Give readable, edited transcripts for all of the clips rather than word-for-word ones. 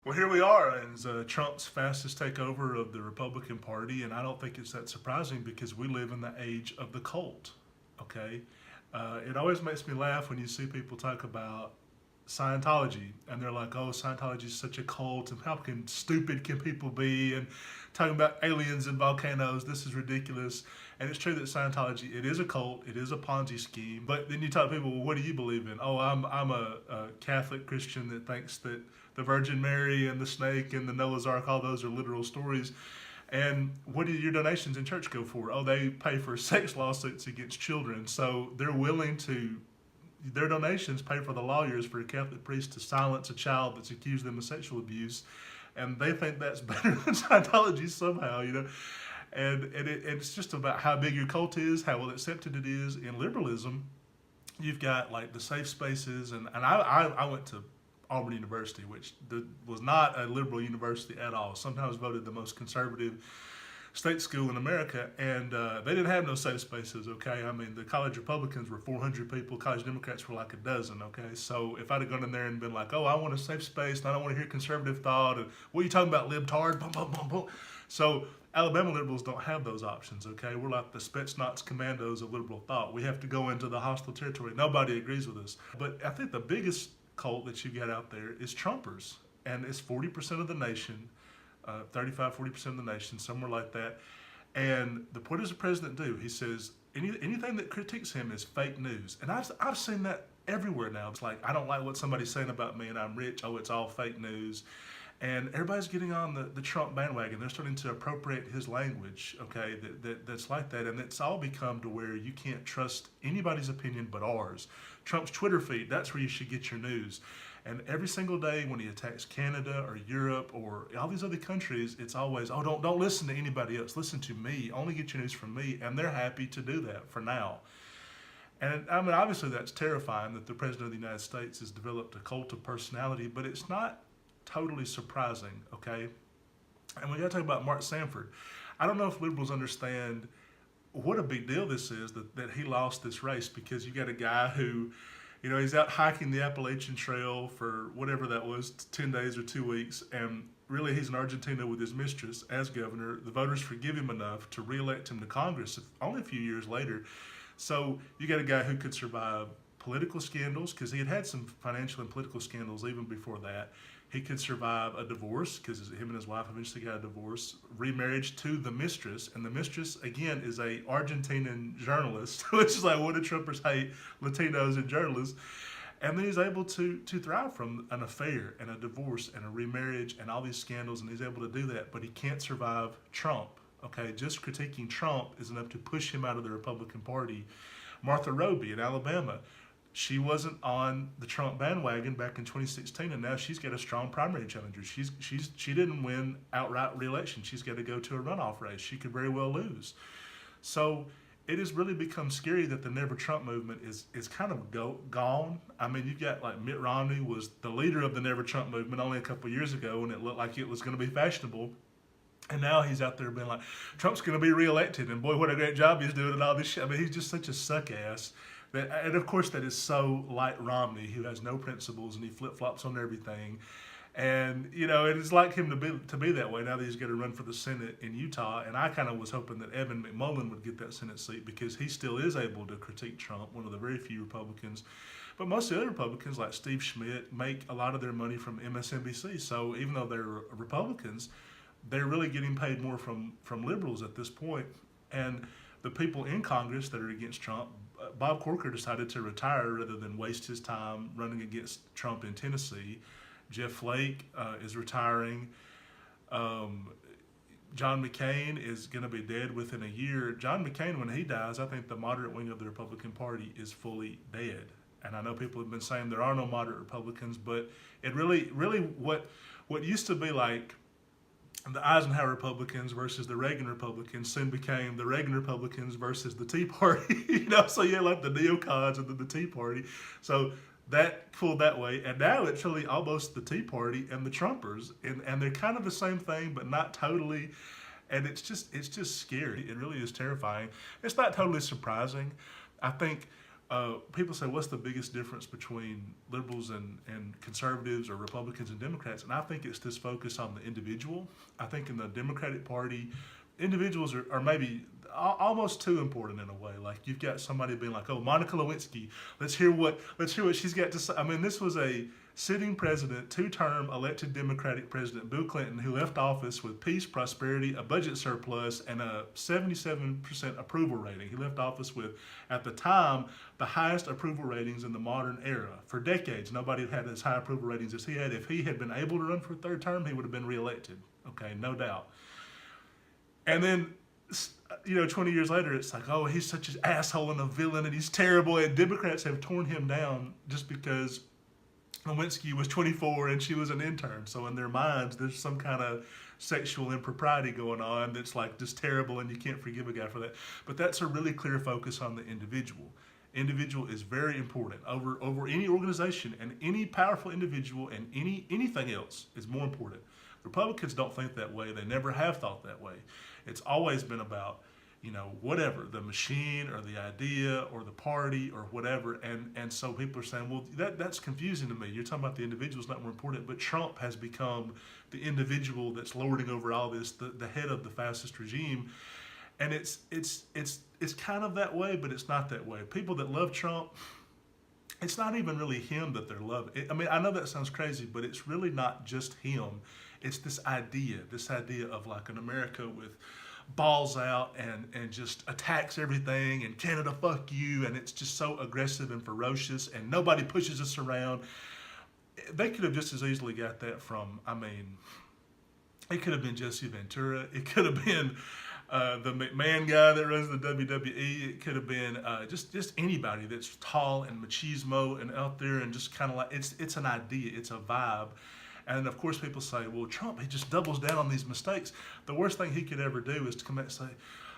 Well, here we are, and Trump's fastest takeover of the Republican Party, and I don't think it's that surprising because we live in the age of the cult. Okay, it always makes me laugh when you see people talk about Scientology, and they're like, "Oh, Scientology is such a cult, and how stupid can people be?" And talking about aliens and volcanoes, this is ridiculous. And it's true that Scientology, it is a cult, it is a Ponzi scheme. But then you talk to people, well, what do you believe in? Oh, I'm a Catholic Christian that thinks that the Virgin Mary and the snake and the Noah's Ark, all those are literal stories. And what do your donations in church go for? Oh, they pay for sex lawsuits against children. So they're willing to, their donations pay for the lawyers for a Catholic priest to silence a child that's accused them of sexual abuse. And they think that's better than Scientology somehow, you know. And it's just about how big your cult is, how well accepted it is. In liberalism, you've got like the safe spaces, and I went to Auburn University, which was not a liberal university at all. Sometimes voted the most conservative state school in America, and they didn't have no safe spaces, okay? I mean, the college Republicans were 400 people, college Democrats were like a dozen, okay? So if I'd have gone in there and been like, oh, I want a safe space, and I don't want to hear conservative thought, and what are you talking about, libtard? Boom, boom, boom, boom. So Alabama liberals don't have those options, okay? We're like the Spetsnaz commandos of liberal thought. We have to go into the hostile territory. Nobody agrees with us. But I think the biggest cult that you get out there is Trumpers, and it's 40% of the nation, 35-40% of the nation, somewhere like that. And what does the president do? He says anything that critiques him is fake news, and I've seen that everywhere now. It's like, I don't like what somebody's saying about me and I'm rich. Oh, it's all fake news. And everybody's getting on the Trump bandwagon. They're starting to appropriate his language, okay, that's like that. And it's all become to where you can't trust anybody's opinion but ours. Trump's Twitter feed, that's where you should get your news. And every single day when he attacks Canada or Europe or all these other countries, it's always, oh, don't listen to anybody else. Listen to me. Only get your news from me. And they're happy to do that for now. And I mean, obviously that's terrifying that the President of the United States has developed a cult of personality, but it's not totally surprising, okay? And we got to talk about Mark Sanford. I don't know if liberals understand what a big deal this is that he lost this race, because you got a guy who, you know, he's out hiking the Appalachian Trail for whatever that was, 10 days or 2 weeks, and really he's in Argentina with his mistress as governor. The voters forgive him enough to re-elect him to Congress only a few years later. So you got a guy who could survive political scandals, because he had had some financial and political scandals even before that. He could survive a divorce, because him and his wife eventually got a divorce, remarriage to the mistress, and the mistress, again, is a Argentinian journalist, which is like, what do Trumpers hate? Latinos and journalists. And then he's able to thrive from an affair and a divorce and a remarriage and all these scandals, and he's able to do that, but he can't survive Trump. Okay, just critiquing Trump is enough to push him out of the Republican Party. Martha Roby in Alabama, she wasn't on the Trump bandwagon back in 2016, and now she's got a strong primary challenger. She didn't win outright re-election. She's got to go to a runoff race. She could very well lose. So it has really become scary that the Never Trump movement is kind of gone. I mean, you've got like Mitt Romney was the leader of the Never Trump movement only a couple of years ago, and it looked like it was going to be fashionable. And now he's out there being like, Trump's going to be reelected, and boy, what a great job he's doing, and all this shit. I mean, he's just such a suck ass. And of course, that is so like Romney, who has no principles and he flip flops on everything. And you know, it's like him to be that way. Now that he's going to run for the Senate in Utah, and I kind of was hoping that Evan McMullin would get that Senate seat, because he still is able to critique Trump, one of the very few Republicans. But most of the other Republicans, like Steve Schmidt, make a lot of their money from MSNBC. So even though they're Republicans, they're really getting paid more from liberals at this point. And the people in Congress that are against Trump, Bob Corker decided to retire rather than waste his time running against Trump in Tennessee. Jeff Flake is retiring. John McCain is going to be dead within a year. John McCain, when he dies, I think the moderate wing of the Republican Party is fully dead. And I know people have been saying there are no moderate Republicans, but it really what used to be like the Eisenhower Republicans versus the Reagan Republicans soon became the Reagan Republicans versus the Tea Party. You know, so you had like the neocons and then the Tea Party. So that pulled that way, and now it's really almost the Tea Party and the Trumpers, and they're kind of the same thing, but not totally. And it's just scary. It really is terrifying. It's not totally surprising. I think people say, what's the biggest difference between liberals and conservatives or Republicans and Democrats? And I think it's this focus on the individual. I think in the Democratic Party, individuals are maybe almost too important in a way. Like you've got somebody being like, oh, Monica Lewinsky, let's hear what she's got to say. I mean, this was a sitting president, two-term elected Democratic president, Bill Clinton, who left office with peace, prosperity, a budget surplus, and a 77% approval rating. He left office with, at the time, the highest approval ratings in the modern era. For decades, nobody had had as high approval ratings as he had. If he had been able to run for a third term, he would have been reelected. Okay, no doubt. And then, 20 years later, it's like, oh, he's such an asshole and a villain, and he's terrible. And Democrats have torn him down just because Lewinsky was 24 and she was an intern. So in their minds, there's some kind of sexual impropriety going on that's like just terrible, and you can't forgive a guy for that. But that's a really clear focus on the individual. Individual is very important over any organization, and any powerful individual and anything else is more important. Republicans don't think that way. They never have thought that way. It's always been about, whatever, the machine or the idea or the party or whatever. And so people are saying, well, that's confusing to me. You're talking about the individual is not more important, but Trump has become the individual that's lording over all this, the head of the fascist regime. And it's kind of that way, but it's not that way. People that love Trump, it's not even really him that they're loving. I mean, I know that sounds crazy, but it's really not just him. It's this idea of like an America with balls out and just attacks everything, and Canada, fuck you, and it's just so aggressive and ferocious, and nobody pushes us around. They could have just as easily got that from, it could have been Jesse Ventura. It could have been the McMahon guy that runs the WWE. It could have been just anybody that's tall and machismo and out there and just kind of like, it's an idea, it's a vibe. And of course people say, well, Trump, he just doubles down on these mistakes. The worst thing he could ever do is to come out and say,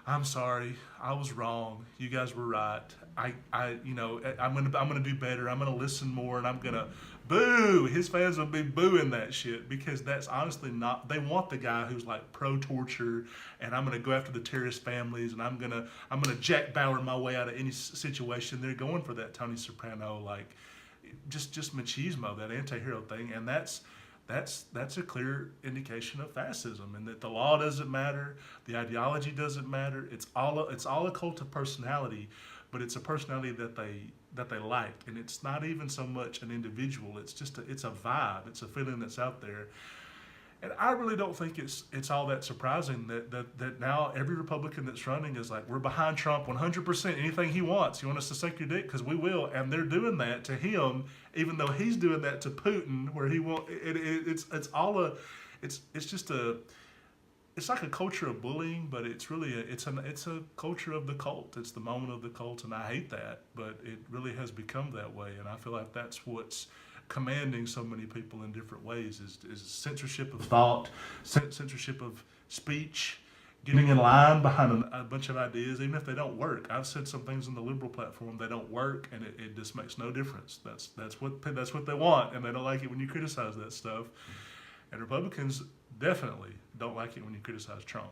I'm sorry, I was wrong. You guys were right. I'm gonna do better. I'm gonna listen more, and I'm gonna boo. His fans will be booing that shit, because that's honestly not. They want the guy who's like pro-torture, and I'm gonna go after the terrorist families, and I'm gonna Jack Bauer my way out of any situation. They're going for that Tony Soprano, like just machismo, that anti-hero thing, and that's a clear indication of fascism, and that the law doesn't matter, the ideology doesn't matter. It's all a cult of personality, but it's a personality that they like, and it's not even so much an individual. It's just it's a vibe. It's a feeling that's out there. And I really don't think it's all that surprising that now every Republican that's running is like, we're behind Trump 100%. Anything he wants, you want us to suck your dick, because we will. And they're doing that to him, even though he's doing that to Putin, where he won't. It's like a culture of bullying, but it's really it's a culture of the cult. It's the moment of the cult, and I hate that, but it really has become that way. And I feel like that's what's commanding so many people in different ways is censorship of thought, censorship of speech, getting in line behind a bunch of ideas, even if they don't work. I've said some things on the liberal platform that don't work, and it just makes no difference. That's what they want, and they don't like it when you criticize that stuff. And Republicans definitely don't like it when you criticize Trump.